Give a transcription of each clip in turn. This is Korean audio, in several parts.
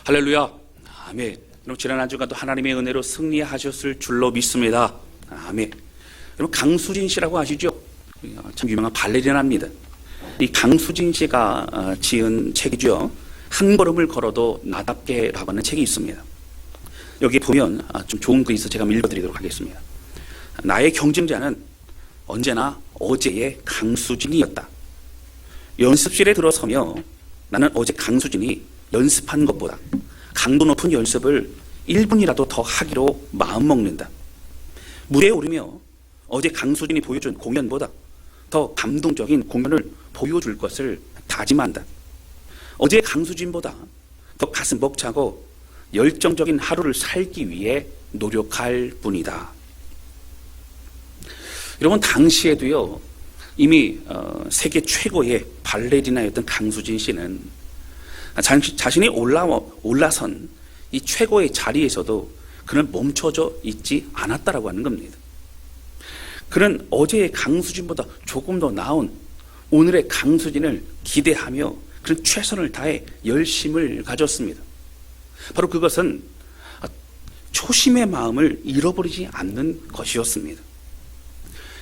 할렐루야. 아멘. 여러분, 지난 한 주간도 하나님의 은혜로 승리하셨을 줄로 믿습니다. 아멘. 여러분, 강수진 씨라고 아시죠? 참 유명한 발레리나입니다. 이 강수진 씨가 지은 책이죠. 한 걸음을 걸어도 나답게라고 하는 책이 있습니다. 여기 보면 좀 좋은 글이 있어서 제가 읽어드리도록 하겠습니다. 나의 경쟁자는 언제나 어제의 강수진이었다. 연습실에 들어서며 나는 어제 강수진이 연습한 것보다 강도 높은 연습을 1분이라도 더 하기로 마음먹는다. 무대에 오르며 어제 강수진이 보여준 공연보다 더 감동적인 공연을 보여줄 것을 다짐한다. 어제 강수진보다 더 가슴 벅차고 열정적인 하루를 살기 위해 노력할 뿐이다. 여러분, 당시에도요, 이미 세계 최고의 발레리나였던 강수진 씨는 자신이 올라선 이 최고의 자리에서도 그는 멈춰져 있지 않았다라고 하는 겁니다. 그는 어제의 강수진보다 조금 더 나은 오늘의 강수진을 기대하며 그는 최선을 다해 열심을 가졌습니다. 바로 그것은 초심의 마음을 잃어버리지 않는 것이었습니다.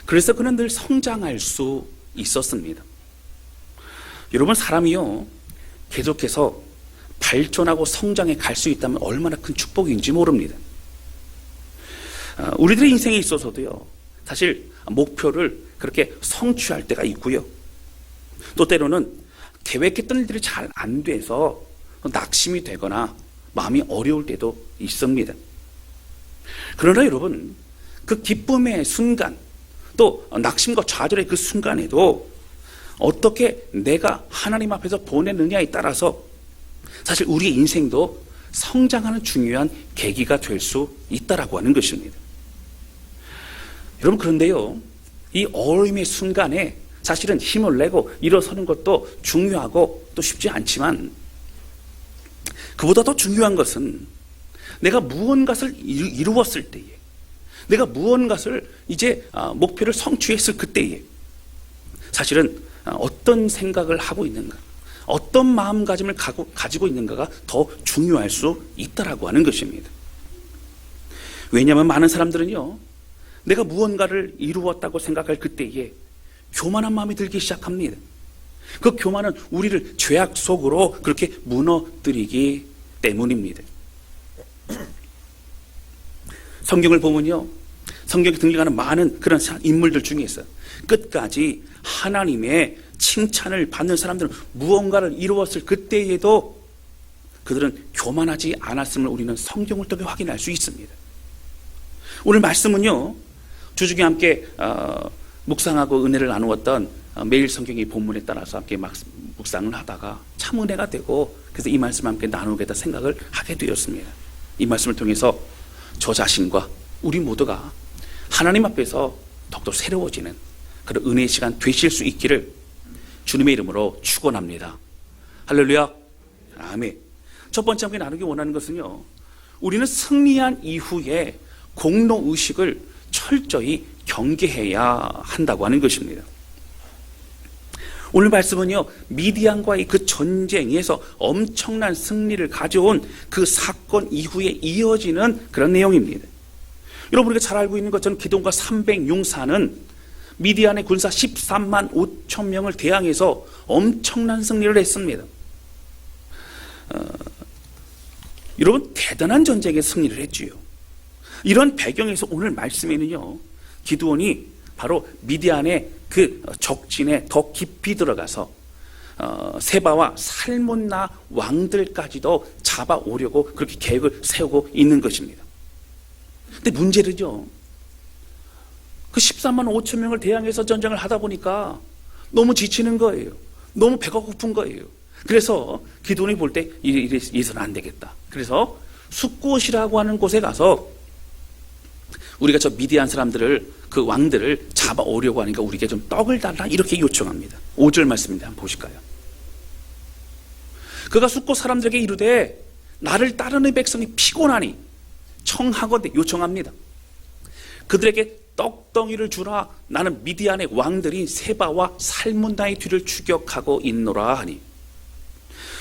그래서 그는 늘 성장할 수 있었습니다. 여러분, 사람이요, 계속해서 발전하고 성장해 갈 수 있다면 얼마나 큰 축복인지 모릅니다. 우리들의 인생에 있어서도요, 사실 목표를 그렇게 성취할 때가 있고요, 또 때로는 계획했던 일들이 잘 안 돼서 낙심이 되거나 마음이 어려울 때도 있습니다. 그러나 여러분, 그 기쁨의 순간, 또 낙심과 좌절의 그 순간에도 어떻게 내가 하나님 앞에서 보내느냐에 따라서 사실 우리의 인생도 성장하는 중요한 계기가 될 수 있다라고 하는 것입니다. 여러분, 그런데요, 이 어려움의 순간에 사실은 힘을 내고 일어서는 것도 중요하고 또 쉽지 않지만, 그보다 더 중요한 것은 내가 무언가를 이루었을 때에, 내가 무언가를 이제 목표를 성취했을 그때에 사실은 어떤 생각을 하고 있는가, 어떤 마음가짐을 가지고 있는가가 더 중요할 수 있다라고 하는 것입니다. 왜냐하면 많은 사람들은요, 내가 무언가를 이루었다고 생각할 그때에 교만한 마음이 들기 시작합니다. 그 교만은 우리를 죄악 속으로 그렇게 무너뜨리기 때문입니다. 성경을 보면요, 성경에 등장하는 많은 그런 인물들 중에서 끝까지 하나님의 칭찬을 받는 사람들은 무언가를 이루었을 그때에도 그들은 교만하지 않았음을 우리는 성경을 통해 확인할 수 있습니다. 오늘 말씀은요, 주중에 함께 묵상하고 은혜를 나누었던 매일 성경의 본문에 따라서 함께 묵상을 하다가 참 은혜가 되고, 그래서 이 말씀을 함께 나누겠다 생각을 하게 되었습니다. 이 말씀을 통해서 저 자신과 우리 모두가 하나님 앞에서 더욱더 새로워지는 그런 은혜의 시간 되실 수 있기를 주님의 이름으로 축원합니다. 할렐루야. 아멘. 첫 번째 함께 나누기 원하는 것은요, 우리는 승리한 이후에 공로의식을 철저히 경계해야 한다고 하는 것입니다. 오늘 말씀은요, 미디안과의 그 전쟁에서 엄청난 승리를 가져온 그 사건 이후에 이어지는 그런 내용입니다. 여러분, 우리가 잘 알고 있는 것처럼 기돔과 300용사는 미디안의 군사 13만 5천 명을 대항해서 엄청난 승리를 했습니다. 여러분, 대단한 전쟁에 승리를 했지요. 이런 배경에서 오늘 말씀에는요, 기드온이 바로 미디안의 그 적진에 더 깊이 들어가서 세바와 살몬나 왕들까지도 잡아오려고 그렇게 계획을 세우고 있는 것입니다. 근데 문제는요, 그 13만 5천 명을 대항해서 전쟁을 하다 보니까 너무 지치는 거예요. 너무 배가 고픈 거예요. 그래서 기드온이 볼 때 이래서는 안 되겠다. 그래서 숫곳이라고 하는 곳에 가서 우리가 저 미디안 사람들을, 그 왕들을 잡아오려고 하니까 우리에게 좀 떡을 달라, 이렇게 요청합니다. 5절 말씀입니다. 한번 보실까요? 그가 숫곳 사람들에게 이르되 나를 따르는 백성이 피곤하니 청하건대, 요청합니다. 그들에게 떡덩이를 주라. 나는 미디안의 왕들인 세바와 살문나의 뒤를 추격하고 있노라 하니.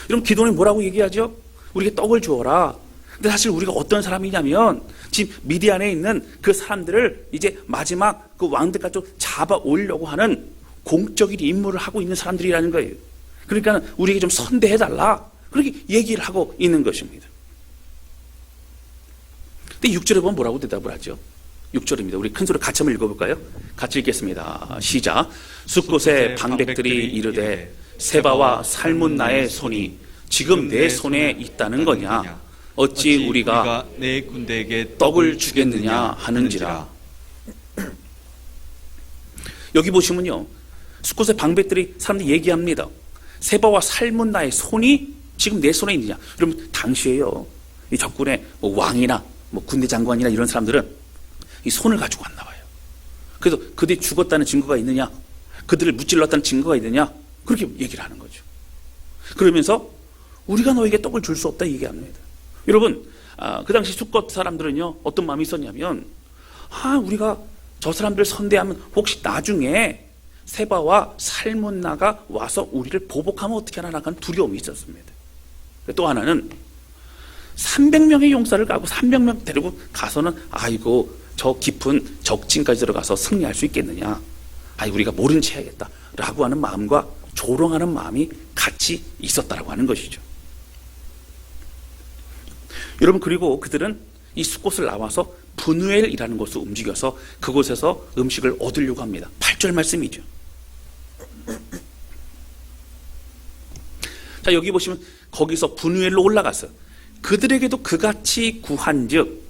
여러분, 기도는 뭐라고 얘기하죠? 우리에게 떡을 주어라. 근데 사실 우리가 어떤 사람이냐면 지금 미디안에 있는 그 사람들을 이제 마지막 그 왕들까지 잡아 오려고 하는 공적인 임무를 하고 있는 사람들이라는 거예요. 그러니까 우리에게 좀 선대해달라. 그렇게 얘기를 하고 있는 것입니다. 근데 6절에 보면 뭐라고 대답을 하죠? 6절입니다. 우리 큰 소리 같이 한번 읽어볼까요? 같이 읽겠습니다. 시작. 숫곳의 방백들이 이르되 세바와 살문나의 손이 지금 내 손에 있다는 거냐? 어찌 우리가 내 군대에게 떡을 주겠느냐 하는지라. 여기 보시면요, 숫곳의 방백들이 사람들이 얘기합니다. 세바와 살문나의 손이 지금 내 손에 있느냐. 여러분 당시에요, 이 적군의 뭐 왕이나 뭐 군대 장관이나 이런 사람들은 이 손을 가지고 왔나 봐요. 그래서 그들이 죽었다는 증거가 있느냐, 그들을 무찔렀다는 증거가 있느냐, 그렇게 얘기를 하는 거죠. 그러면서 우리가 너에게 떡을 줄 수 없다 얘기합니다. 여러분, 그 당시 숫곳 사람들은요, 어떤 마음이 있었냐면, 우리가 저 사람들을 선대하면 혹시 나중에 세바와 살문나가 와서 우리를 보복하면 어떻게 하나 하는 두려움이 있었습니다. 또 하나는 300명의 용사를 가고 300명 데리고 가서는 아이고 저 깊은 적진까지 들어가서 승리할 수 있겠느냐, 우리가 모른 채 해야겠다 라고 하는 마음과 조롱하는 마음이 같이 있었다라고 하는 것이죠. 여러분, 그리고 그들은 이 숫곳을 나와서 브누엘이라는 곳을 움직여서 그곳에서 음식을 얻으려고 합니다. 8절 말씀이죠. 자, 여기 보시면 거기서 브누엘로 올라가서 그들에게도 그같이 구한즉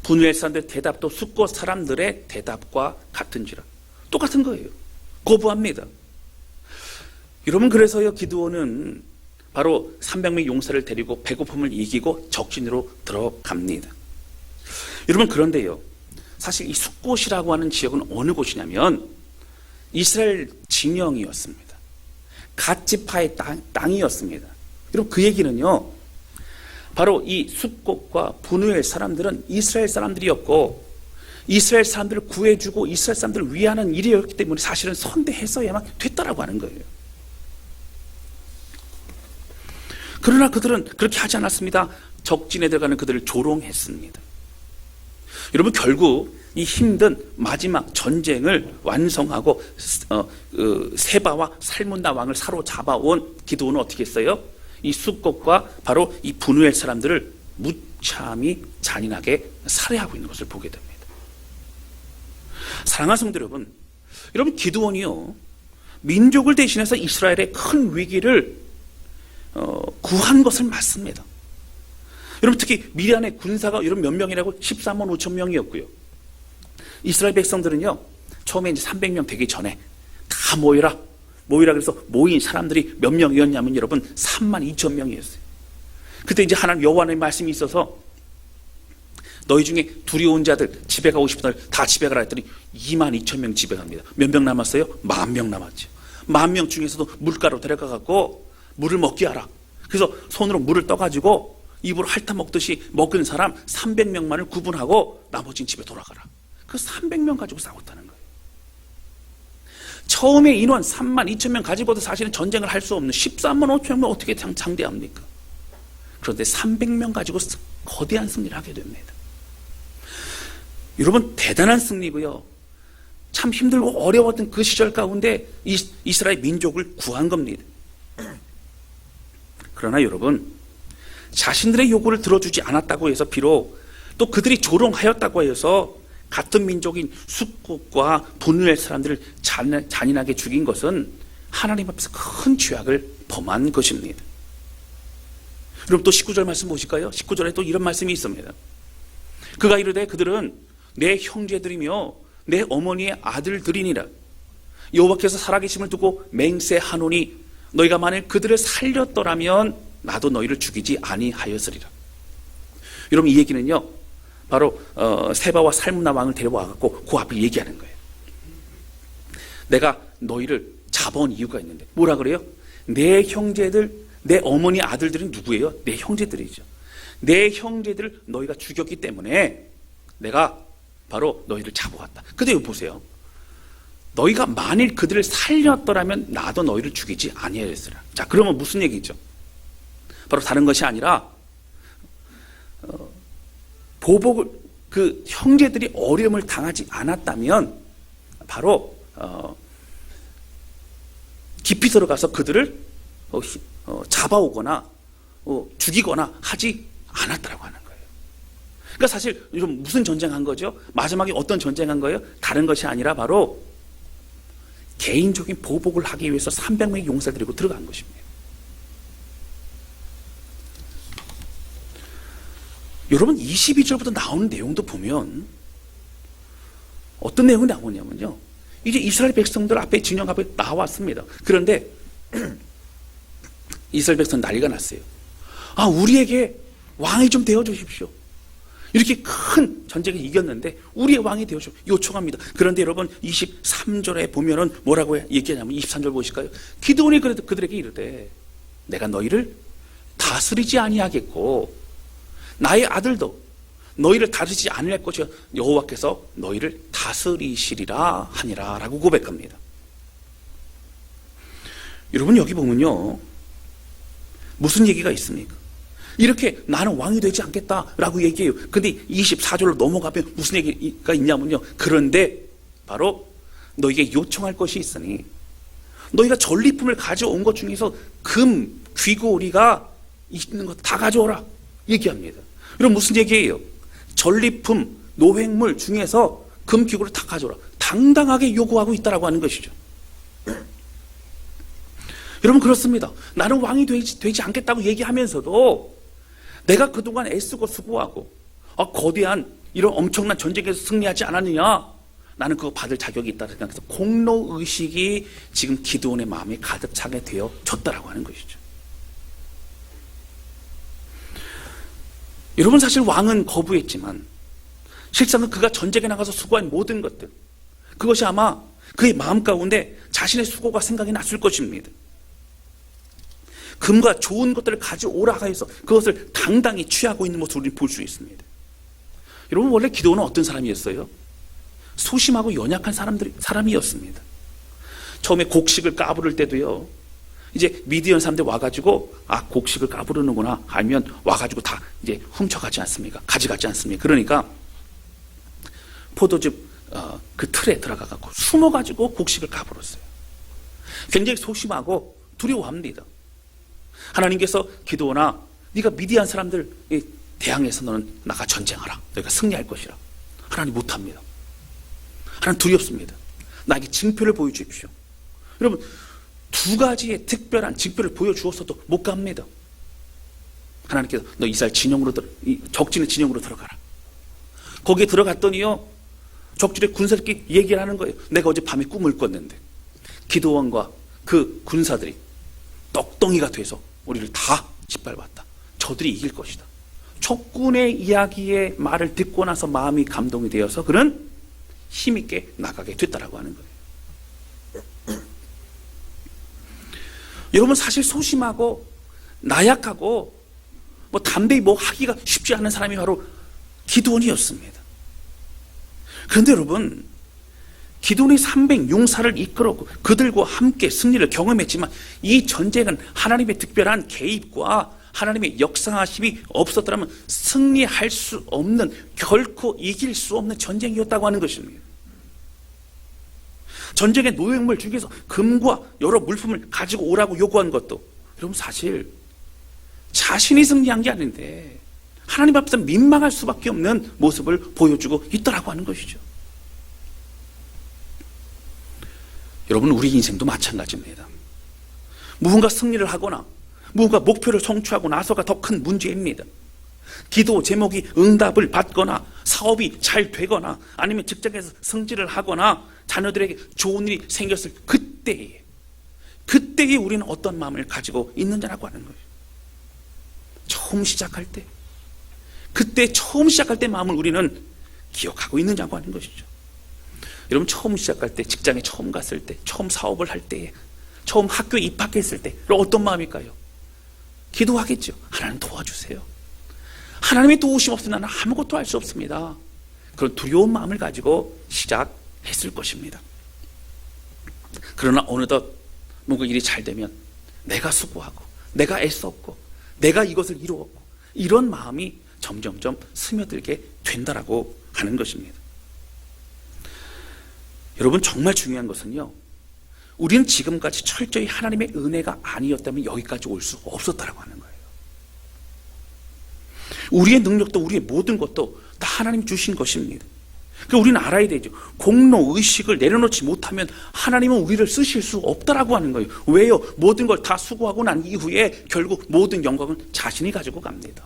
브누엘 사람들의 대답도 숫곳 사람들의 대답과 같은지라. 똑같은 거예요. 거부합니다. 여러분, 그래서요, 기드온은 바로 300명 용사를 데리고 배고픔을 이기고 적진으로 들어갑니다. 여러분, 그런데요, 사실 이 숫곳이라고 하는 지역은 어느 곳이냐면 이스라엘 진영이었습니다. 갓 지파의 땅이었습니다. 여러분, 그 얘기는요, 바로 이 숫곳과 브누엘 사람들은 이스라엘 사람들이었고 이스라엘 사람들을 구해주고 이스라엘 사람들을 위하는 일이었기 때문에 사실은 선대했어야만 됐다라고 하는 거예요. 그러나 그들은 그렇게 하지 않았습니다. 적진에 들어가는 그들을 조롱했습니다. 여러분, 결국 이 힘든 마지막 전쟁을 완성하고 세바와 살문나 왕을 사로잡아온 기드온은 어떻게 했어요? 이 숫곳과 바로 이 브누엘 사람들을 무참히 잔인하게 살해하고 있는 것을 보게 됩니다. 사랑하는 성도 여러분, 기드온이요, 민족을 대신해서 이스라엘의 큰 위기를 구한 것은 맞습니다. 여러분, 특히 미디안의 군사가 여러분 몇 명이라고? 13만 5천 명이었고요. 이스라엘 백성들은요, 처음에 이제 300명 되기 전에 다 모이라 그래서 모인 사람들이 몇 명이었냐면 여러분 3만 2천 명이었어요. 그때 이제 하나님 여호와의 말씀이 있어서 너희 중에 두려운 자들, 집에 가고 싶은 자들 다 집에 가라 했더니 2만 2천 명 집에 갑니다. 몇 명 남았어요? 10,000명 남았죠. 10,000명 중에서도 물가로 데려가갖고 물을 먹게 하라. 그래서 손으로 물을 떠가지고 입으로 핥아 먹듯이 먹은 사람 300명만을 구분하고 나머지는 집에 돌아가라. 그 300명 가지고 싸웠다는 거예요. 처음에 인원 3만 2천 명 가지고도 사실은 전쟁을 할 수 없는 13만 5천 명 어떻게 상대합니까? 그런데 300명 가지고 거대한 승리를 하게 됩니다. 여러분, 대단한 승리고요, 참 힘들고 어려웠던 그 시절 가운데 이스라엘 민족을 구한 겁니다. 그러나 여러분, 자신들의 요구를 들어주지 않았다고 해서 비록 또 그들이 조롱하였다고 해서 같은 민족인 숫곳과 브누엘 사람들을 잔인하게 죽인 것은 하나님 앞에서 큰 죄악을 범한 것입니다. 여러분, 또 19절 말씀 보실까요? 19절에 또 이런 말씀이 있습니다. 그가 이르되 그들은 내 형제들이며 내 어머니의 아들들이니라. 여호와께서 살아계심을 두고 맹세하노니 너희가 만일 그들을 살렸더라면 나도 너희를 죽이지 아니하였으리라. 여러분, 이 얘기는요, 바로 세바와 살문나 왕을 데려와갖고 그 앞에 얘기하는 거예요. 내가 너희를 잡아온 이유가 있는데 뭐라 그래요? 내 형제들, 내 어머니 아들들이 누구예요? 내 형제들이죠. 내 형제들을 너희가 죽였기 때문에 내가 바로 너희를 잡아왔다. 근데 여기 보세요. 너희가 만일 그들을 살렸더라면 나도 너희를 죽이지 아니하였으리라. 자, 그러면 무슨 얘기죠? 바로 다른 것이 아니라 보복을 그 형제들이 어려움을 당하지 않았다면 바로 깊이 들어가서 그들을 잡아오거나 죽이거나 하지 않았다라고 하는 거예요. 그러니까 사실 좀 무슨 전쟁한 거죠? 마지막에 어떤 전쟁한 거예요? 다른 것이 아니라 바로 개인적인 보복을 하기 위해서 300명의 용사를 데리고 들어간 것입니다. 여러분 22절부터 나오는 내용도 보면 어떤 내용이 나오냐면요, 이제 이스라엘 백성들 앞에 진영 앞에 나왔습니다. 그런데 이스라엘 백성 난리가 났어요. 우리에게 왕이 좀 되어 주십시오. 이렇게 큰 전쟁에 이겼는데 우리의 왕이 되어 주십시오 요청합니다. 그런데 여러분 23절에 보면은 뭐라고 얘기하냐면 23절 보실까요? 기드온이 그들에게 이르되 내가 너희를 다스리지 아니하겠고 나의 아들도 너희를 다스리지 않을 것이요 여호와께서 너희를 다스리시리라 하니라 라고 고백합니다. 여러분 여기 보면요, 무슨 얘기가 있습니까? 이렇게 나는 왕이 되지 않겠다라고 얘기해요. 근데 24절로 넘어가면 무슨 얘기가 있냐면요, 그런데 바로 너희에게 요청할 것이 있으니 너희가 전리품을 가져온 것 중에서 금, 귀고리가 있는 것 다 가져오라 얘기합니다. 그럼 무슨 얘기예요? 전리품, 노획물 중에서 금, 귀고리 다 가져오라 당당하게 요구하고 있다라고 하는 것이죠. 여러분 그렇습니다. 나는 왕이 되지 않겠다고 얘기하면서도 내가 그동안 애쓰고 수고하고 거대한 이런 엄청난 전쟁에서 승리하지 않았느냐, 나는 그거 받을 자격이 있다 생각해서 공로의식이 지금 기드온의 마음에 가득 차게 되어졌다라고 하는 것이죠. 여러분 사실 왕은 거부했지만 실상은 그가 전쟁에 나가서 수고한 모든 것들, 그것이 아마 그의 마음 가운데 자신의 수고가 생각이 났을 것입니다. 금과 좋은 것들을 가져오라 해서 그것을 당당히 취하고 있는 모습을 우리는 볼 수 있습니다. 여러분 원래 기드온은 어떤 사람이었어요? 소심하고 연약한 사람이었습니다. 처음에 곡식을 까부를 때도요, 이제 미디안 사람들 와가지고 곡식을 까부르는구나 알면 와가지고 다 이제 훔쳐가지 않습니까? 가져가지 않습니까? 그러니까 포도즙 그 틀에 들어가갖고 숨어가지고 곡식을 까불었어요. 굉장히 소심하고 두려워합니다. 하나님께서 기드온아, 네가 미디안 사람들 대항해서 너는 나가 전쟁하라. 너희가 승리할 것이라. 하나님 못합니다. 하나님 두렵습니다. 나에게 징표를 보여주십시오. 여러분 두 가지의 특별한 징표를 보여주었어도 못 갑니다. 하나님께서 너 이스라엘 진영으로 적진의 진영으로 들어가라. 거기에 들어갔더니요, 적진의 군사들끼리 얘기를 하는 거예요. 내가 어제 밤에 꿈을 꿨는데 기드온과 그 군사들이 떡덩이가 돼서 우리를 다 짓밟았다. 저들이 이길 것이다. 적군의 이야기의 말을 듣고 나서 마음이 감동이 되어서 그는 힘있게 나가게 됐다라고 하는 거예요. 여러분 사실 소심하고 나약하고 담대히 하기가 쉽지 않은 사람이 바로 기드온이었습니다. 그런데 여러분 기드온이 300용사를 이끌었고 그들과 함께 승리를 경험했지만 이 전쟁은 하나님의 특별한 개입과 하나님의 역사하심이 없었더라면 승리할 수 없는, 결코 이길 수 없는 전쟁이었다고 하는 것입니다. 전쟁의 노획물 중에서 금과 여러 물품을 가지고 오라고 요구한 것도 여러분 사실 자신이 승리한 게 아닌데 하나님 앞에서 민망할 수밖에 없는 모습을 보여주고 있더라고 하는 것이죠. 여러분 우리 인생도 마찬가지입니다. 무언가 승리를 하거나 무언가 목표를 성취하고 나서가 더 큰 문제입니다. 기도 제목이 응답을 받거나 사업이 잘 되거나 아니면 직장에서 승진을 하거나 자녀들에게 좋은 일이 생겼을 그때에 우리는 어떤 마음을 가지고 있느냐라고 하는 거예요. 처음 시작할 때, 그때 처음 시작할 때 마음을 우리는 기억하고 있느냐고 하는 것이죠. 여러분 처음 시작할 때, 직장에 처음 갔을 때, 처음 사업을 할 때, 처음 학교에 입학했을 때 어떤 마음일까요? 기도하겠죠. 하나님 도와주세요. 하나님의 도우심 없으면 나는 아무것도 할 수 없습니다. 그런 두려운 마음을 가지고 시작했을 것입니다. 그러나 어느덧 뭔가 일이 잘 되면 내가 수고하고 내가 애썼고 내가 이것을 이루었고 이런 마음이 점점점 스며들게 된다라고 하는 것입니다. 여러분, 정말 중요한 것은요, 우리는 지금까지 철저히 하나님의 은혜가 아니었다면 여기까지 올 수 없었다라고 하는 거예요. 우리의 능력도 우리의 모든 것도 다 하나님 주신 것입니다. 그러니까 우리는 알아야 되죠. 공로 의식을 내려놓지 못하면 하나님은 우리를 쓰실 수 없다라고 하는 거예요. 왜요? 모든 걸 다 수고하고 난 이후에 결국 모든 영광은 자신이 가지고 갑니다.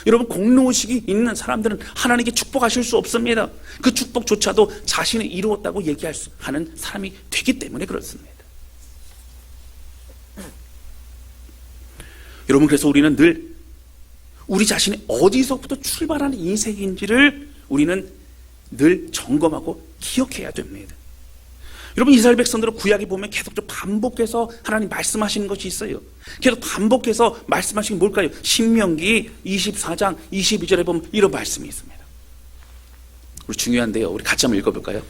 여러분, 공로의식이 있는 사람들은 하나님께 축복하실 수 없습니다. 그 축복조차도 자신이 이루었다고 얘기할 수 하는 사람이 되기 때문에 그렇습니다. 여러분, 그래서 우리는 늘 우리 자신이 어디서부터 출발하는 인생인지를 우리는 늘 점검하고 기억해야 됩니다. 여러분, 이스라엘 백성들은 구약에 보면 계속 반복해서 하나님 말씀하시는 것이 있어요. 계속 반복해서 말씀하시는 게 뭘까요? 신명기 24장 22절에 보면 이런 말씀이 있습니다. 우리 중요한데요. 우리 같이 한번 읽어볼까요?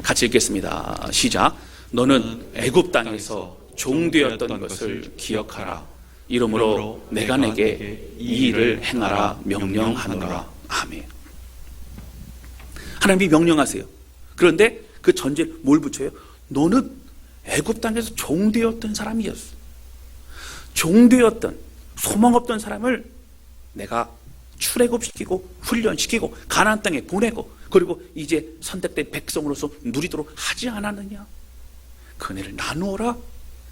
같이 읽겠습니다. 시작. 너는 애굽 땅에서 종되었던 것을 기억하라. 이러므로 내가 내게 이 일을 행하라 명령하노라. 아멘. 하나님이 명령하세요. 그런데 그 전제를 뭘 붙여요? 너는 애굽 땅에서 종되었던 사람이었어. 종되었던, 소망 없던 사람을 내가 출애굽시키고 훈련시키고 가나안 땅에 보내고 그리고 이제 선택된 백성으로서 누리도록 하지 않았느냐? 그 은혜를 나누어라.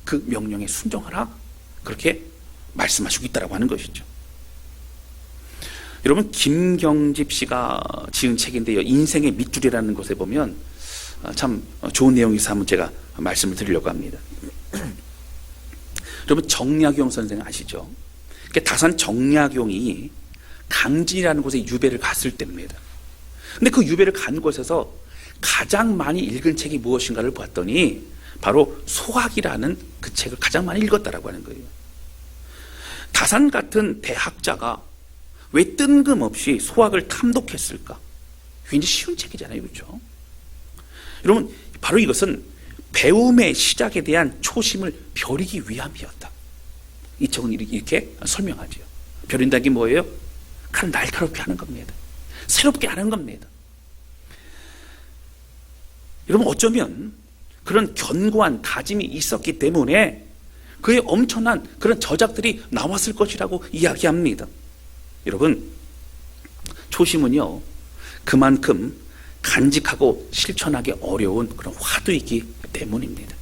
그 명령에 순종하라. 그렇게 말씀하시고 있다고 하는 것이죠. 여러분, 김경집 씨가 지은 책인데요, 인생의 밑줄이라는 곳에 보면 참 좋은 내용이 있어서 한번 제가 말씀을 드리려고 합니다. 여러분, 정약용 선생 아시죠? 다산 정약용이 강진이라는 곳에 유배를 갔을 때입니다. 근데 그 유배를 간 곳에서 가장 많이 읽은 책이 무엇인가를 봤더니 바로 소학이라는 그 책을 가장 많이 읽었다라고 하는 거예요. 다산 같은 대학자가 왜 뜬금없이 소학을 탐독했을까? 굉장히 쉬운 책이잖아요, 그렇죠? 여러분, 바로 이것은 배움의 시작에 대한 초심을 벼리기 위함이었다. 이 책은 이렇게 설명하죠. 벼린다는 게 뭐예요? 칼을 날카롭게 하는 겁니다. 새롭게 하는 겁니다. 여러분, 어쩌면 그런 견고한 다짐이 있었기 때문에 그의 엄청난 그런 저작들이 나왔을 것이라고 이야기합니다. 여러분, 초심은요, 그만큼 간직하고 실천하기 어려운 그런 화두이기 때문입니다.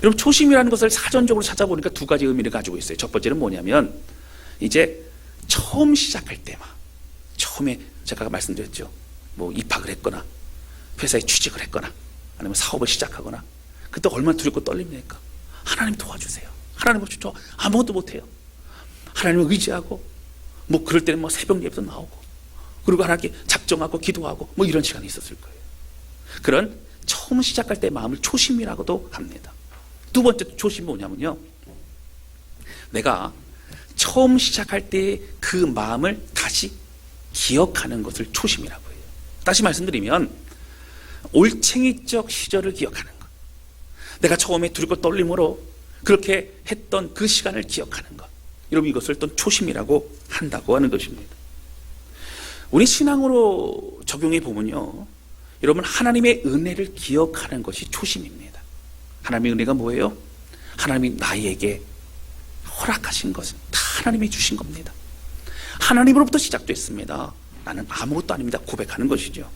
여러분, 초심이라는 것을 사전적으로 찾아보니까 두 가지 의미를 가지고 있어요. 첫 번째는 뭐냐면, 이제 처음 시작할 때만, 처음에 제가 말씀드렸죠. 뭐 입학을 했거나 회사에 취직을 했거나 아니면 사업을 시작하거나 그때 얼마나 두렵고 떨립니까? 하나님 도와주세요. 하나님 없이 저 아무것도 못해요. 하나님을 의지하고 뭐 그럴 때는 뭐 새벽 예배도 나오고 그리고 하나님께 작정하고 기도하고 뭐 이런 시간이 있었을 거예요. 그런 처음 시작할 때 마음을 초심이라고도 합니다. 두 번째 초심이 뭐냐면요, 내가 처음 시작할 때 그 마음을 다시 기억하는 것을 초심이라고 해요. 다시 말씀드리면 올챙이적 시절을 기억하는 것, 내가 처음에 두렵고 떨림으로 그렇게 했던 그 시간을 기억하는 것, 여러분 이것을 또 초심이라고 한다고 하는 것입니다. 우리 신앙으로 적용해 보면요, 여러분 하나님의 은혜를 기억하는 것이 초심입니다. 하나님의 은혜가 뭐예요? 하나님이 나에게 허락하신 것은 다 하나님이 주신 겁니다. 하나님으로부터 시작됐습니다. 나는 아무것도 아닙니다. 고백하는 것이죠.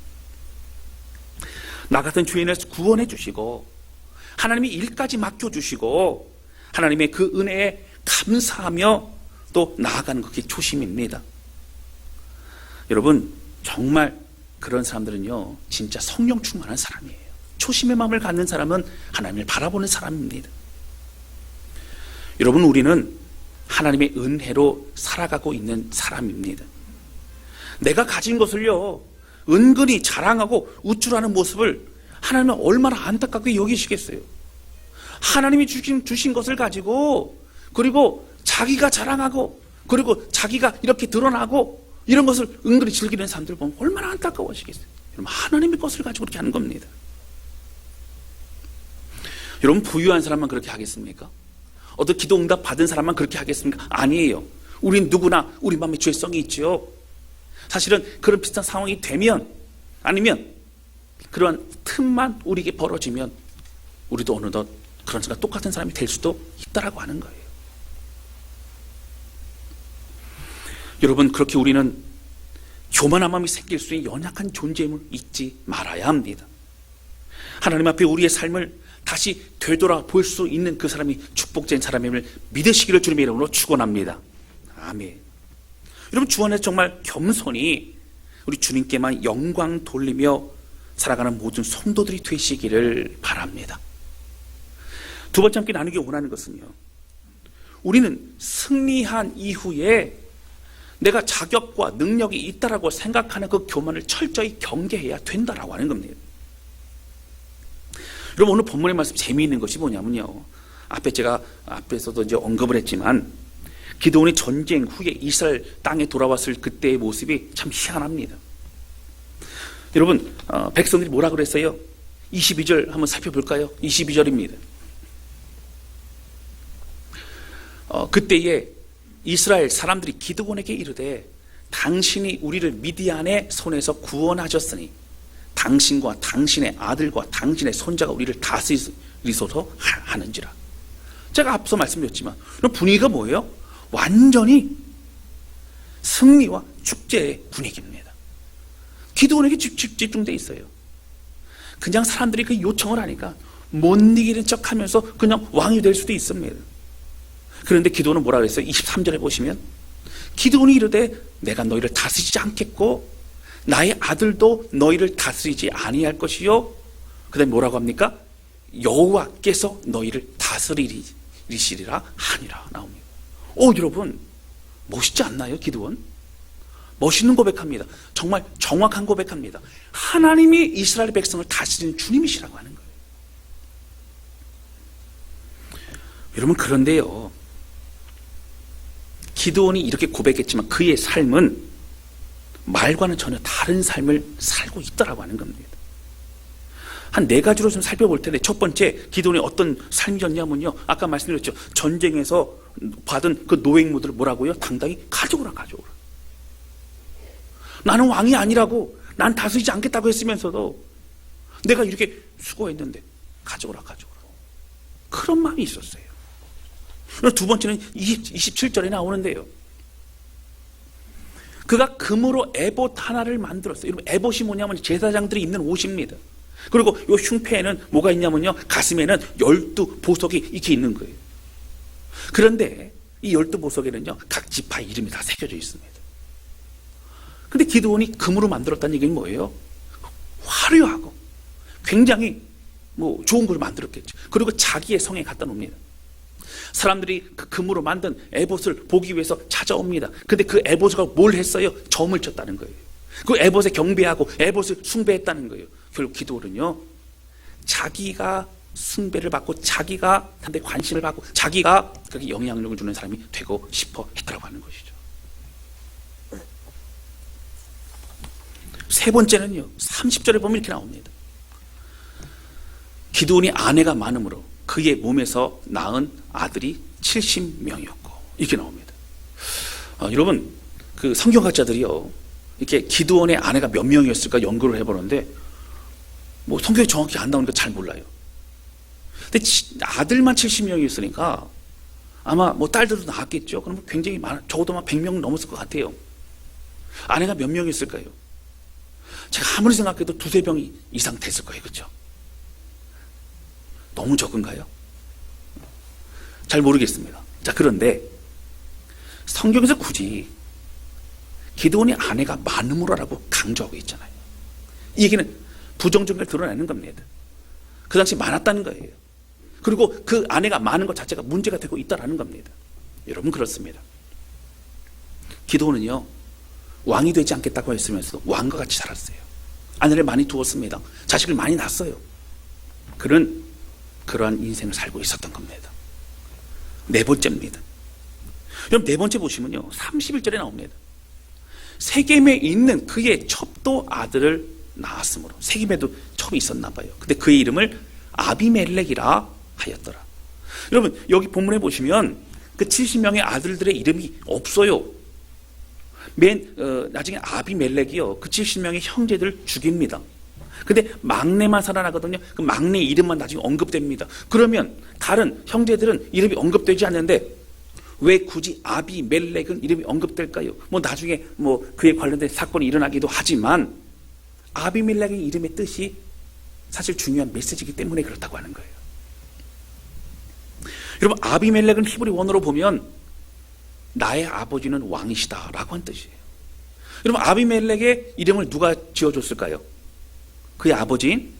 나 같은 죄인을 구원해 주시고 하나님이 일까지 맡겨주시고 하나님의 그 은혜에 감사하며 또 나아가는 것이 초심입니다. 여러분 정말 그런 사람들은요 진짜 성령 충만한 사람이에요. 초심의 마음을 갖는 사람은 하나님을 바라보는 사람입니다. 여러분 우리는 하나님의 은혜로 살아가고 있는 사람입니다. 내가 가진 것을요 은근히 자랑하고 우쭐하는 모습을 하나님은 얼마나 안타깝게 여기시겠어요. 하나님이 주신 것을 가지고 그리고 자기가 자랑하고 그리고 자기가 이렇게 드러나고 이런 것을 은근히 즐기는 사람들 보면 얼마나 안타까워하시겠어요. 여러분 하나님의 것을 가지고 그렇게 하는 겁니다. 여러분 부유한 사람만 그렇게 하겠습니까? 어떤 기도 응답 받은 사람만 그렇게 하겠습니까? 아니에요. 우린 누구나 우리 마음에 죄성이 있죠. 사실은 그런 비슷한 상황이 되면, 아니면 그러한 틈만 우리에게 벌어지면 우리도 어느덧 그런 사람 똑같은 사람이 될 수도 있다라고 하는 거예요. 여러분, 그렇게 우리는 교만한 마음이 생길 수 있는 연약한 존재임을 잊지 말아야 합니다. 하나님 앞에 우리의 삶을 다시 되돌아볼 수 있는 그 사람이 축복된 사람임을 믿으시기를 주님의 이름으로 축원합니다. 아멘. 여러분, 주 안에서 정말 겸손히 우리 주님께만 영광 돌리며 살아가는 모든 성도들이 되시기를 바랍니다. 두 번째 함께 나누기 원하는 것은요, 우리는 승리한 이후에 내가 자격과 능력이 있다라고 생각하는 그 교만을 철저히 경계해야 된다라고 하는 겁니다. 여러분, 오늘 본문의 말씀 재미있는 것이 뭐냐면요, 제가 앞에서도 이제 언급을 했지만 기드온이 전쟁 후에 이스라엘 땅에 돌아왔을 그때의 모습이 참 희한합니다. 여러분, 백성들이 뭐라 그랬어요? 22절 한번 살펴볼까요? 22절입니다. 그때에 이스라엘 사람들이 기드온에게 이르되 당신이 우리를 미디안의 손에서 구원하셨으니 당신과 당신의 아들과 당신의 손자가 우리를 다스리소서 하는지라. 제가 앞서 말씀드렸지만 분위기가 뭐예요? 완전히 승리와 축제의 분위기입니다. 기드온에게 집중되어 있어요. 그냥 사람들이 그 요청을 하니까 못 이기는 척하면서 그냥 왕이 될 수도 있습니다. 그런데 기드온은 뭐라 그랬어요? 23절에 보시면 기드온이 이르되 내가 너희를 다스리지 않겠고 나의 아들도 너희를 다스리지 아니할 것이요. 그 다음에 뭐라고 합니까? 여호와께서 너희를 다스리시리라 하니라 나옵니다. 여러분, 멋있지 않나요? 기드온 멋있는 고백합니다. 정말 정확한 고백합니다. 하나님이 이스라엘 백성을 다스리는 주님이시라고 하는 거예요. 여러분, 그런데요, 기드온이 이렇게 고백했지만 그의 삶은 말과는 전혀 다른 삶을 살고 있다라고 하는 겁니다. 한 네 가지로 좀 살펴볼 텐데, 첫 번째, 기드온이 어떤 삶이었냐면요, 아까 말씀드렸죠. 전쟁에서 받은 그 노획무들을 뭐라고요? 당당히 가져오라. 나는 왕이 아니라고, 난 다스리지 않겠다고 했으면서도 내가 이렇게 수고했는데 가져오라. 그런 마음이 있었어요. 두 번째는 27절에 나오는데요, 그가 금으로 에봇 하나를 만들었어요. 여러분, 에봇이 뭐냐면 제사장들이 입는 옷입니다. 그리고 이 흉패에는 뭐가 있냐면요, 가슴에는 12보석이 이렇게 있는 거예요. 그런데 이 12보석에는요 각 지파 이름이 다 새겨져 있습니다. 근데 기드온이 금으로 만들었다는 얘기는 뭐예요? 화려하고 굉장히 좋은 걸 만들었겠죠. 그리고 자기의 성에 갖다 놓습니다. 사람들이 그 금으로 만든 에봇을 보기 위해서 찾아옵니다. 근데 그 에봇을 뭘 했어요? 점을 쳤다는 거예요. 그 에봇에 경배하고 에봇을 숭배했다는 거예요. 결국 기드온은요, 자기가 숭배를 받고 자기가 한테 관심을 받고 자기가 거기 영향력을 주는 사람이 되고 싶어 했다고 하는 것이죠. 세 번째는요, 30절에 보면 이렇게 나옵니다. 기드온이 아내가 많으므로 그의 몸에서 낳은 아들이 70명이었고 이렇게 나옵니다. 여러분, 그 성경학자들이요, 이렇게 기드온의 아내가 몇 명이었을까 연구를 해보는데 성경이 정확히 안 나오니까 잘 몰라요. 근데 아들만 70명이었으니까 아마 딸들도 낳았겠죠. 그러면 굉장히 적어도 100명 넘었을 것 같아요. 아내가 몇 명이었을까요? 제가 아무리 생각해도 2-3명 이상 됐을 거예요. 그렇죠? 너무 적은가요? 잘 모르겠습니다. 자, 그런데 성경에서 굳이 기드온이 아내가 많음으로라고 강조하고 있잖아요. 이 얘기는 부정적인 걸 드러내는 겁니다. 그 당시 많았다는 거예요. 그리고 그 아내가 많은 것 자체가 문제가 되고 있다는 겁니다. 여러분, 그렇습니다. 기드온은요, 왕이 되지 않겠다고 했으면서도 왕과 같이 살았어요. 아내를 많이 두었습니다. 자식을 많이 낳았어요. 그는 그러한 인생을 살고 있었던 겁니다. 네 번째입니다. 여러분, 네 번째 보시면요, 31절에 나옵니다. 세겜에 있는 그의 첩도 아들을 낳았으므로. 세겜에도 첩이 있었나 봐요. 근데 그의 이름을 아비멜렉이라 하였더라. 여러분, 여기 본문에 보시면 그 70명의 아들들의 이름이 없어요. 나중에 아비멜렉이요, 그 70명의 형제들 죽입니다. 근데 막내만 살아나거든요. 그 막내 이름만 나중에 언급됩니다. 그러면 다른 형제들은 이름이 언급되지 않는데 왜 굳이 아비멜렉은 이름이 언급될까요? 나중에 그에 관련된 사건이 일어나기도 하지만 아비멜렉의 이름의 뜻이 사실 중요한 메시지이기 때문에 그렇다고 하는 거예요. 여러분, 아비멜렉은 히브리 원어로 보면 나의 아버지는 왕이시다 라고 한 뜻이에요. 여러분, 아비멜렉의 이름을 누가 지어줬을까요? 그의 아버지인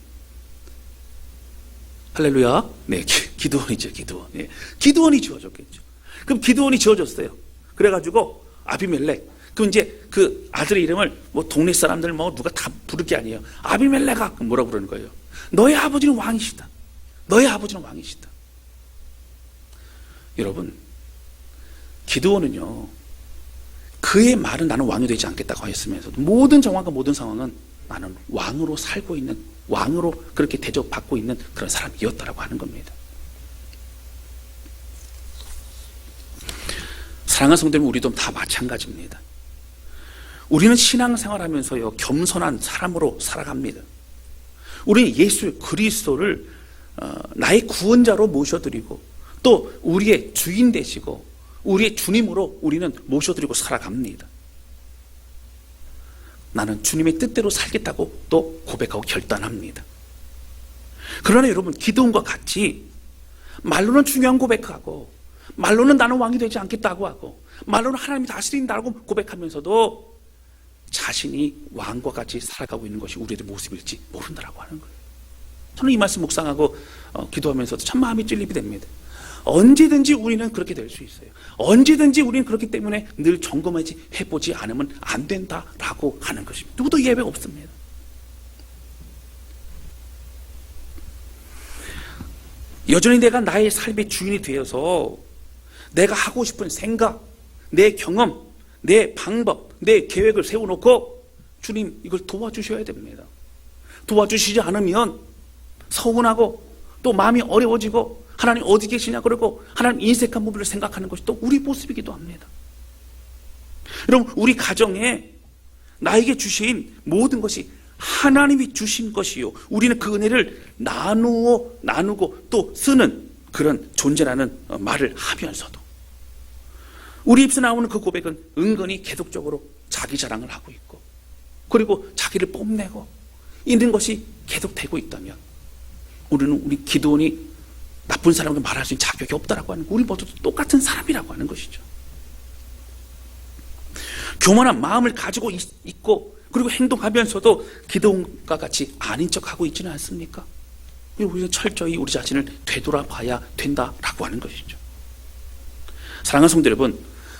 할렐루야, 네, 기드온이죠. 기드온. 네, 기드온이 지어줬겠죠. 그럼 기드온이 지어줬어요. 그래가지고 아비멜렉, 그럼 이제 그 아들의 이름을 동네 사람들 누가 다 부를 게 아니에요. 아비멜렉아, 그럼 뭐라고 그러는 거예요? 너의 아버지는 왕이시다. 너의 아버지는 왕이시다. 여러분, 기드온은요, 그의 말은 나는 왕이 되지 않겠다고 하였으면서도 모든 정황과 모든 상황은 나는 왕으로 살고 있는, 왕으로 그렇게 대접받고 있는 그런 사람이었다라고 하는 겁니다. 사랑하는 성도님, 우리도 다 마찬가지입니다. 우리는 신앙생활 하면서요, 겸손한 사람으로 살아갑니다. 우리는 예수 그리스도를 나의 구원자로 모셔드리고 또 우리의 주인 되시고 우리의 주님으로 우리는 모셔드리고 살아갑니다. 나는 주님의 뜻대로 살겠다고 또 고백하고 결단합니다. 그러나 여러분, 기드온과 같이 말로는 중요한 고백하고 말로는 나는 왕이 되지 않겠다고 하고 말로는 하나님이 다스린다고 고백하면서도 자신이 왕과 같이 살아가고 있는 것이 우리의 모습일지 모른다라고 하는 거예요. 저는 이 말씀 묵상하고 기도하면서도 참 마음이 찔림이 됩니다. 언제든지 우리는 그렇게 될 수 있어요. 언제든지 우리는 그렇기 때문에 늘 점검하지 해보지 않으면 안 된다라고 하는 것입니다. 누구도 예외 없습니다. 여전히 내가 나의 삶의 주인이 되어서 내가 하고 싶은 생각, 내 경험, 내 방법, 내 계획을 세워놓고 주님 이걸 도와주셔야 됩니다. 도와주시지 않으면 서운하고 또 마음이 어려워지고 하나님 어디 계시냐 그러고 하나님 인색한 부분을 생각하는 것이 또 우리 모습이기도 합니다. 여러분, 우리 가정에 나에게 주신 모든 것이 하나님이 주신 것이요, 우리는 그 은혜를 나누고 또 쓰는 그런 존재라는 말을 하면서도 우리 입에서 나오는 그 고백은 은근히 계속적으로 자기 자랑을 하고 있고 그리고 자기를 뽐내고 있는 것이 계속되고 있다면 우리는 우리 기드온이 나쁜 사람으로 말할 수 있는 자격이 없다라고 하는 거, 우리 모두 똑같은 사람이라고 하는 것이죠. 교만한 마음을 가지고 있고 그리고 행동하면서도 기드온과 같이 아닌 척하고 있지는 않습니까? 우리는 철저히 우리 자신을 되돌아봐야 된다라고 하는 것이죠. 사랑하는 성도 여러분,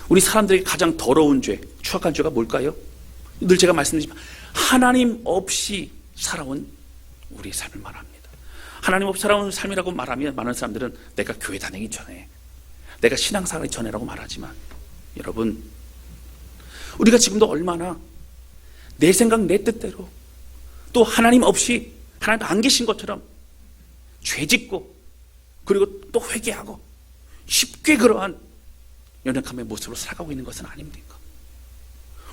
우리 사람들에게 가장 더러운 죄, 추악한 죄가 뭘까요? 늘 제가 말씀드리지만 하나님 없이 살아온 우리의 삶을 말합니다. 하나님 없이 살아온 삶이라고 말하면 많은 사람들은 내가 교회 다니기 전에, 내가 신앙생활 전에라고 말하지만 여러분, 우리가 지금도 얼마나 내 생각 내 뜻대로 또 하나님 없이 하나님 안 계신 것처럼 죄짓고 그리고 또 회개하고 쉽게 그러한 연약함의 모습으로 살아가고 있는 것은 아닙니까?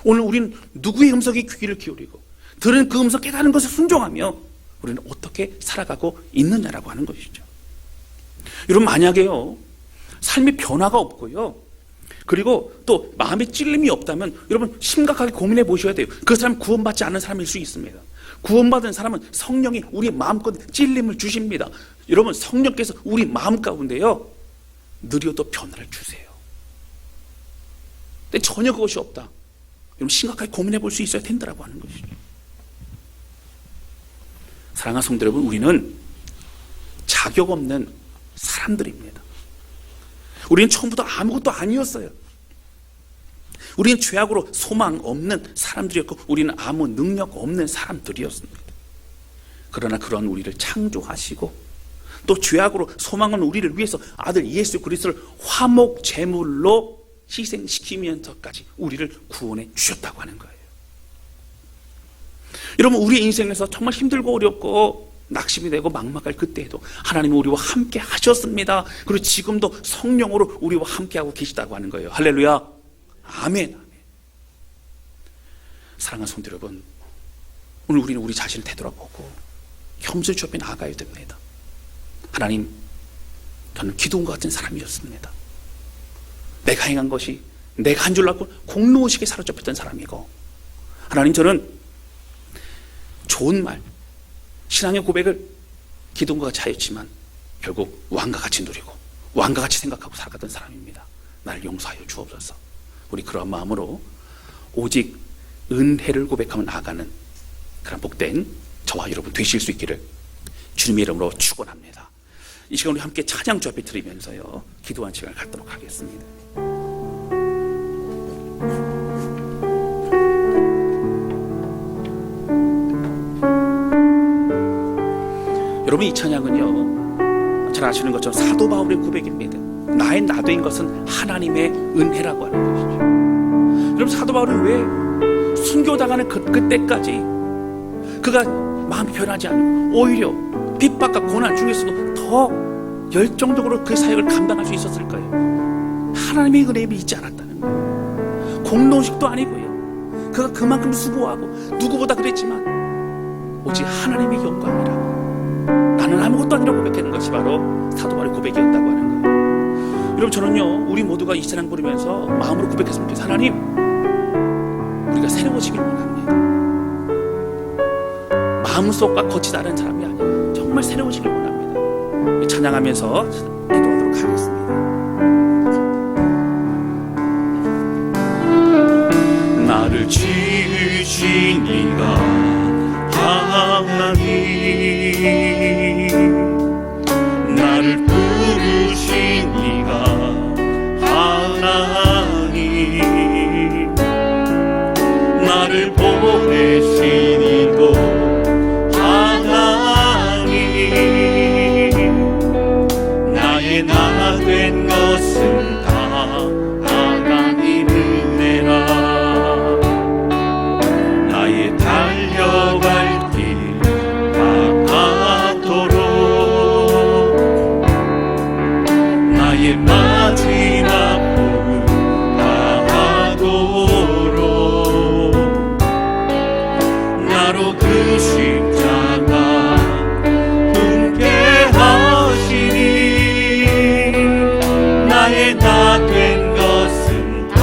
오늘 우리는 누구의 음성에 귀를 기울이고 들은 그 음성 깨닫는 것을 순종하며 우리는 어떻게 살아가고 있느냐라고 하는 것이죠. 여러분, 만약에요 삶의 변화가 없고요 그리고 또 마음의 찔림이 없다면 여러분 심각하게 고민해 보셔야 돼요. 그 사람은 구원받지 않은 사람일 수 있습니다. 구원받은 사람은 성령이 우리 마음껏 찔림을 주십니다. 여러분, 성령께서 우리 마음 가운데요 느려도 변화를 주세요. 근데 전혀 그것이 없다, 여러분 심각하게 고민해 볼 수 있어야 된다라고 하는 것이죠. 사랑하는 성도 여러분, 우리는 자격 없는 사람들입니다. 우리는 처음부터 아무것도 아니었어요. 우리는 죄악으로 소망 없는 사람들이었고 우리는 아무 능력 없는 사람들이었습니다. 그러나 그런 우리를 창조하시고 또 죄악으로 소망 없는 우리를 위해서 아들 예수 그리스도를 화목 제물로 희생시키면서까지 우리를 구원해 주셨다고 하는 거예요. 여러분, 우리의 인생에서 정말 힘들고 어렵고 낙심이 되고 막막할 그때에도 하나님은 우리와 함께 하셨습니다. 그리고 지금도 성령으로 우리와 함께하고 계시다고 하는 거예요. 할렐루야. 아멘. 사랑하는 성도 여러분, 오늘 우리는 우리 자신을 되돌아보고 겸손히 주 앞에 나아가야 됩니다. 하나님, 저는 기도원과 같은 사람이었습니다. 내가 행한 것이 내가 한 줄 알고 공로의식에 사로잡혔던 사람이고, 하나님, 저는 좋은 말, 신앙의 고백을 기도원과 같이 하였지만 결국 왕과 같이 누리고 왕과 같이 생각하고 살아갔던 사람입니다. 나를 용서하여 주옵소서. 우리 그러한 마음으로 오직 은혜를 고백하며 나아가는 그런 복된 저와 여러분 되실 수 있기를 주님의 이름으로 축원합니다. 이 시간 우리 함께 찬양 주 앞에 드리면서요 기도한 시간을 갖도록 하겠습니다. 여러분, 이 찬양은요 잘 아시는 것처럼 사도 바울의 고백입니다. 나의 나된 것은 하나님의 은혜라고 하는 것이죠. 여러분, 사도 바울은 왜 순교당하는 그때까지 그가 마음이 변하지 않고 오히려 핍박과 고난 중에서도 더 열정적으로 그 사역을 감당할 수 있었을까요? 하나님의 은혜에 믿지 않았다는 거예요. 공로식도 아니고요, 그가 그만큼 수고하고 누구보다 그랬지만 오직 하나님의 영광이라고, 나는 아무것도 아니라고 고백하는 것이 바로 사도 바울의 고백이었다고 하는 거예요. 여러분, 저는요 우리 모두가 이 찬양 부르면서 마음으로 고백했으면 좋겠어요. 하나님, 우리가 새로워지길 원합니다. 마음속과 겉이 다른 사람이 아니라 정말 새로워지길 원합니다. 찬양하면서 기도하도록 하겠습니다. 나를 지으신 이가 하나님, 나를 부르신 이가 하나님, 나를 보내신 이도 하나님, 나의 나 된 것은 다 하나님 은혜라. 나의 달려갈 길 다하도록, 나의 마지막 호흡 다하도록, 나로 그 십자가 품게 하시니, 나의 나 된 것은 다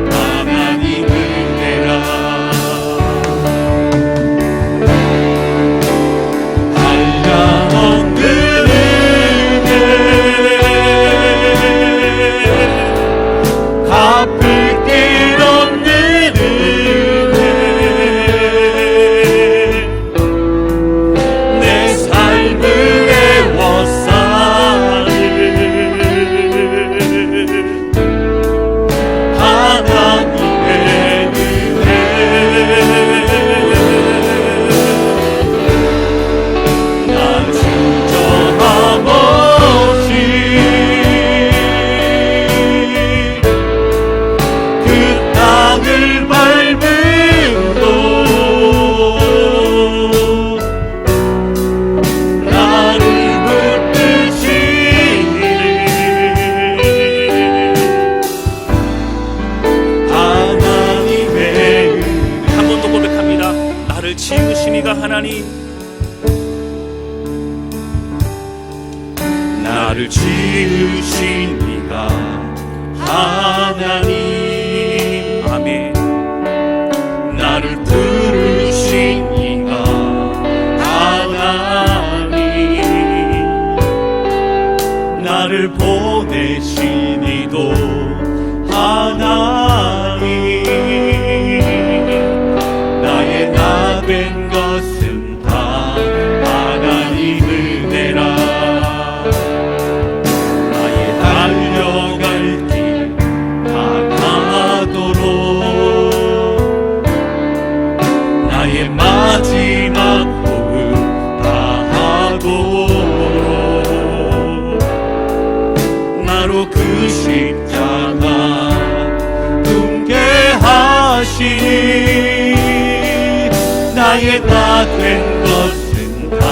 하나님 은혜라. 한량없는 은혜, 갚을 길 없는 은혜, 내 삶을 애워싸는 하나님의 은혜. 난 주저함 없이 그 땅을 밟음도 나를 붙드시니 하나님의 은혜. 한 번 더 고백합니다. 나를 지으신 이가 하나님, 나를 지으신 이가 하나님, 아멘. 나를 부르신 이가 하나님, 나를 보내신 이도 하나님, 나의 나 된 것은 다 하나님 은혜라. 나의 달려갈 길 다하도록, 나의 마지막 호흡 다하도록, 나로 그 십자가 품게 하시니, 나의 나 된 것은 다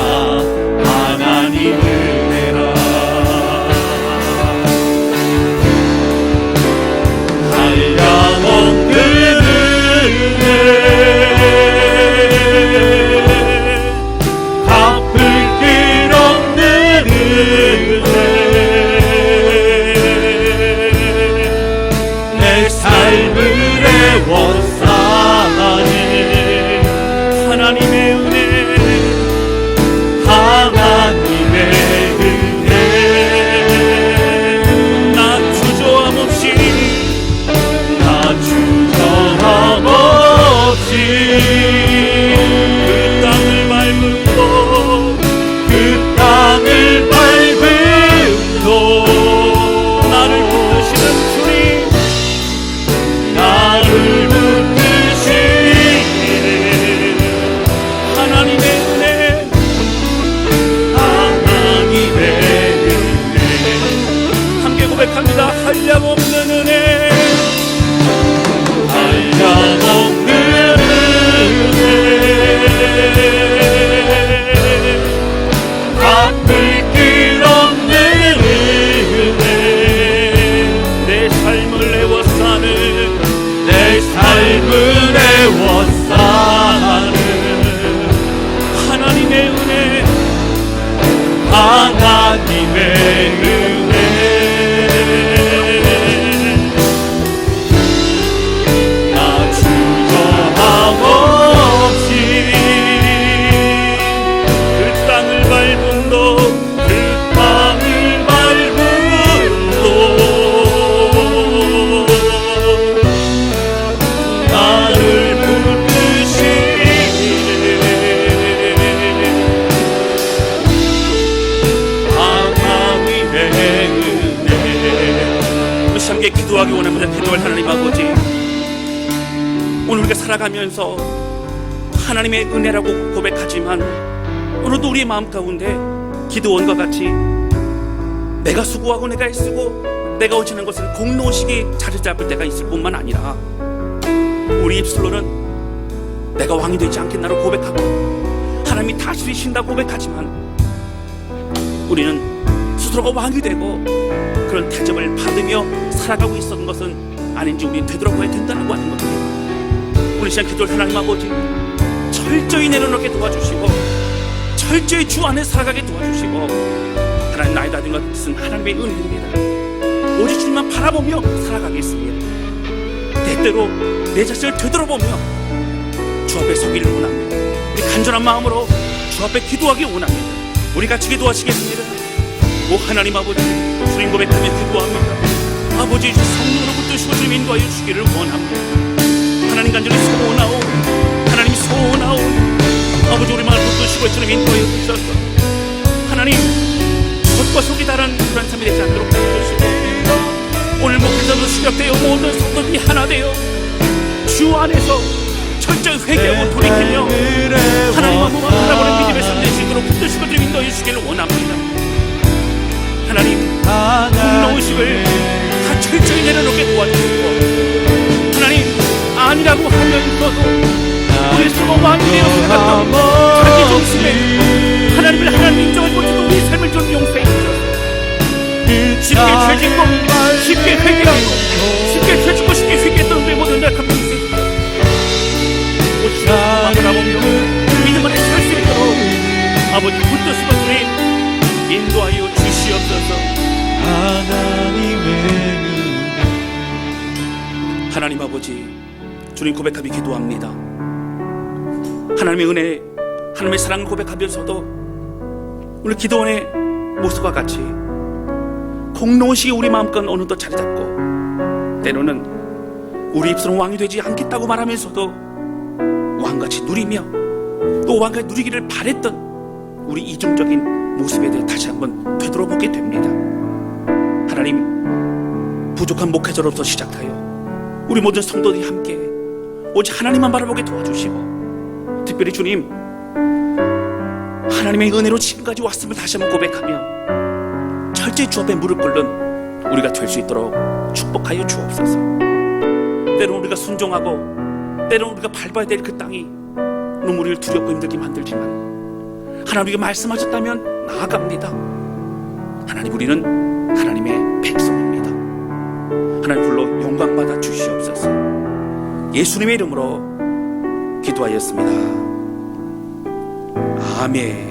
삶을 애워싸니 하나님의 은혜, 하나님의 은혜 나 주저함 없이 나 주저함 없이 그 땅을 밟음도 그 땅을 밟음도 나를 부르시는 주님, 나를 붙드시기를 하나님의 은혜, 하나님의 은혜 함께 고백합니다. 한량없는 은혜, 한량없는 은혜 갚을 길 없는 은혜 내 삶을 애워싸는 내 삶을 애워싸는 하나님의 은혜, 하나님의 은혜 나 주저함 없이 그 땅을 밟음도 그 땅을 밟음도 나를 붙드시기를 하나님의 은혜 우리 함께 기도하기 원합니다. 기도할 하나님 아버지, 오늘 우리가 살아가면서 하나님의 은혜라고 고백하지만 오늘도 우리의 마음 가운데 기도원과 같이 내가 수고하고 내가 애쓰고 내가 원치는 것을 공로식이 자리 잡을 때가 있을 뿐만 아니라 우리 입술로는 내가 왕이 되지 않겠나로 고백하고 하나님이 다스리신다고 고백하지만 우리는 스스로가 왕이 되고 그런 대접을 받으며 살아가고 있었던 것은 아닌지 우리는 되돌아봐야 된다고 하는 겁니다. 우리 시간 기도할 하나님 아버지, 철저히 내려놓게 도와주시고 철저히 주 안에 살아가게 도와주시고, 하나님 나이다 된 것은 하나님의 은혜입니다. 오직 주님만 바라보며 살아가겠습니다. 때때로 내 자신을 되돌아보며 주 앞에 서기를 원합니다. 우리 간절한 마음으로 주 앞에 기도하기 원합니다. 우리 같이 기도하시겠습니다. 오 하나님 아버지, 주님 고백하며 기도합니다. 아버지 주 성령으로 붙드시고 주님 인도하여 주기를 원합니다. 하나님 간절히 소원하오, 하나님 소원하오, 아버지 우리 마음을 붙드시고 주님 인도하여 주셔서 하나님 겉과 속이 다른 그런 삶이 되지 않도록 도와주시고, 오늘 목회자도 시작되어 모든 성도들이 하나 되어 주 안에서 철저히 회개하고 돌이키며 하나님 앞만 바라보는 믿음의 삶 되시도록 붙드시고 주님 인도하여 주기를 원합니다. 하나님 공로의식을 다 철저히 내려놓게 도와주시고, 하나님 아니라고 하면서도 우리 서로 왕이 되어 살아갔던 자기 중심에 하나님을 하나님 인정하지 못해도 우리 삶을 좀 용서해 주셔서 쉽게 죄짓고 쉽게 회개하고 쉽게 죄짓고 쉽게 회개했던 우리 모든 약한 인생 오직 주님만 바라보며 믿음 안에 살 수 있도록 아버지 붙드시고 주님 인도하여 주시옵소서. 하나님 아버지, 주님 고백하며 기도합니다. 하나님의 은혜, 하나님의 사랑을 고백하면서도 오늘 기도원의 모습과 같이 공로의식이 우리 마음껏 어느덧 자리 잡고, 때로는 우리 입술은 왕이 되지 않겠다고 말하면서도 왕같이 누리며 또 왕같이 누리기를 바랬던 우리 이중적인 모습에 대해 다시 한번 되돌아보게 됩니다. 하나님, 부족한 목회자로서 시작하여 우리 모든 성도들이 함께 오직 하나님만 바라보게 도와주시고, 특별히 주님 하나님의 은혜로 지금까지 왔음을 다시 한번 고백하며 철저히 주 앞에 무릎 꿇는 우리가 될 수 있도록 축복하여 주옵소서. 때로는 우리가 순종하고 때로는 우리가 밟아야 될 그 땅이 너무 우리를 두렵고 힘들게 만들지만 하나님 우리가 말씀하셨다면 나아갑니다. 하나님, 우리는 하나님의 백성입니다. 하나님 불러 영광받아 주시옵소서. 예수님의 이름으로 기도하였습니다. 아멘.